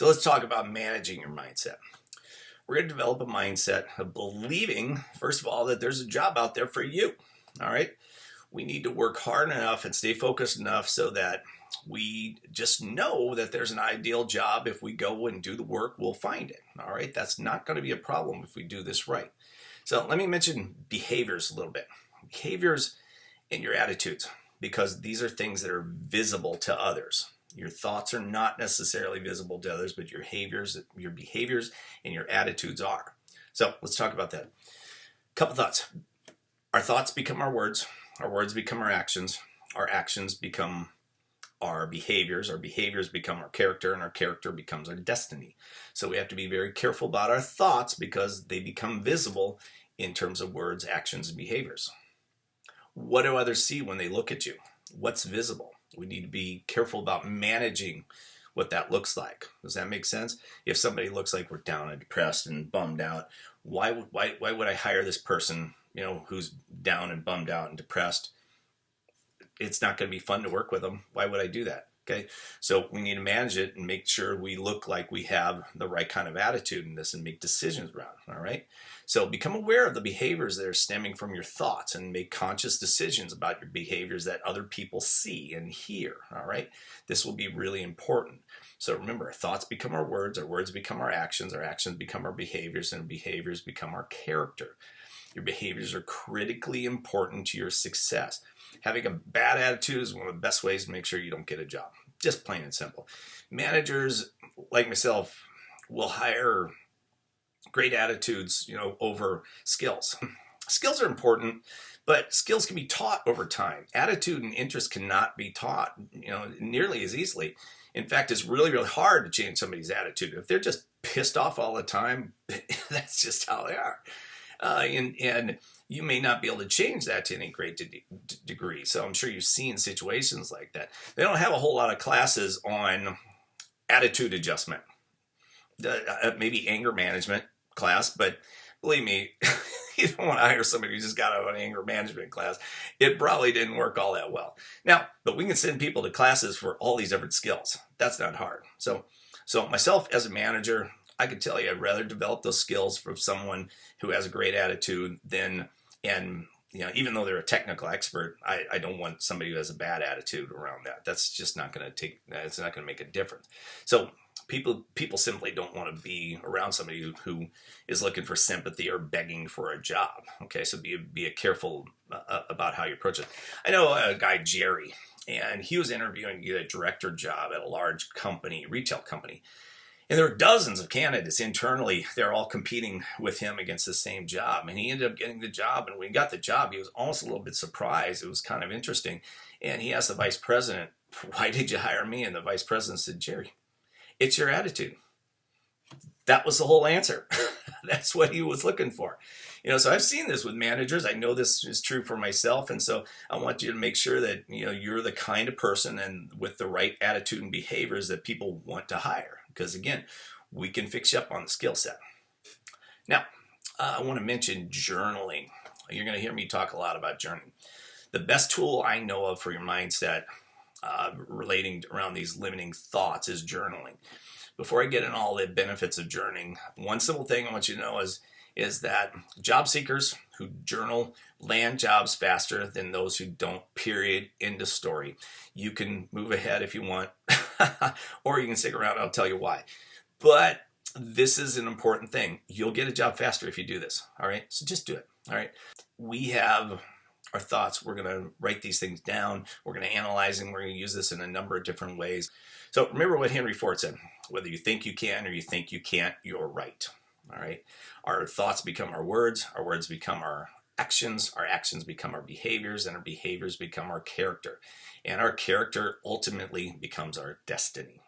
So let's talk about managing your mindset. We're going to develop a mindset of believing, first of all, that there's a job out there for you. All right. We need to work hard enough and stay focused enough so that we just know that there's an ideal job. If we go and do the work, we'll find it. All right. That's not going to be a problem if we do this right. So let me mention behaviors a little bit. Behaviors and your attitudes, because these are things that are visible to others. Your thoughts are not necessarily visible to others, but your behaviors and your attitudes are. So let's talk about that. Couple thoughts. Our thoughts become our words become our actions become our behaviors become our character, and our character becomes our destiny. So we have to be very careful about our thoughts because they become visible in terms of words, actions, and behaviors. What do others see when they look at you? What's visible? We need to be careful about managing what that looks like. Does that make sense? If somebody looks like we're down and depressed and bummed out, why would I hire this person, who's down and bummed out and depressed? It's not going to be fun to work with them. Why would I do that? Okay. So we need to manage it and make sure we look like we have the right kind of attitude in this and make decisions around it. All right. So become aware of the behaviors that are stemming from your thoughts and make conscious decisions about your behaviors that other people see and hear. All right. This will be really important. So remember, our thoughts become our words become our actions become our behaviors, and behaviors become our character. Your behaviors are critically important to your success. Having a bad attitude is one of the best ways to make sure you don't get a job. Just plain and simple. Managers like myself will hire great attitudes, over skills. Skills are important, but skills can be taught over time. Attitude and interest cannot be taught, nearly as easily. In fact, it's really, really hard to change somebody's attitude. If they're just pissed off all the time, that's just how they are. And you may not be able to change that to any great degree. So I'm sure you've seen situations like that. They don't have a whole lot of classes on attitude adjustment, maybe anger management class, but believe me, you don't want to hire somebody who just got out of an anger management class. It probably didn't work all that well. Now, but we can send people to classes for all these different skills. That's not hard. So myself as a manager, I could tell you I'd rather develop those skills from someone who has a great attitude even though they're a technical expert, I don't want somebody who has a bad attitude around that. That's just not going to it's not going to make a difference. So people simply don't want to be around somebody who is looking for sympathy or begging for a job. Okay, so be careful about how you approach it. I know a guy, Jerry, and he was interviewing to get a director job at a large company, retail company. And there were dozens of candidates internally. They're all competing with him against the same job. And he ended up getting the job. And when he got the job, he was almost a little bit surprised. It was kind of interesting. And he asked the vice president, "Why did you hire me?" And the vice president said, "Jerry, it's your attitude." That was the whole answer. That's what he was looking for. So I've seen this with managers. I know this is true for myself. And so I want you to make sure that, you're the kind of person and with the right attitude and behaviors that people want to hire. Because again, we can fix you up on the skill set. Now, I want to mention journaling. You're going to hear me talk a lot about journaling. The best tool I know of for your mindset relating around these limiting thoughts is journaling. Before I get into all the benefits of journaling, one simple thing I want you to know is that job seekers who journal land jobs faster than those who don't, period, end of story. You can move ahead if you want, or you can stick around. I'll tell you why. But this is an important thing. You'll get a job faster if you do this. All right. So just do it. All right. We have our thoughts. We're going to write these things down. We're going to analyze them. We're going to use this in a number of different ways. So remember what Henry Ford said: whether you think you can or you think you can't, you're right. All right. Our thoughts become our words become our actions become our behaviors, and our behaviors become our character. And our character ultimately becomes our destiny.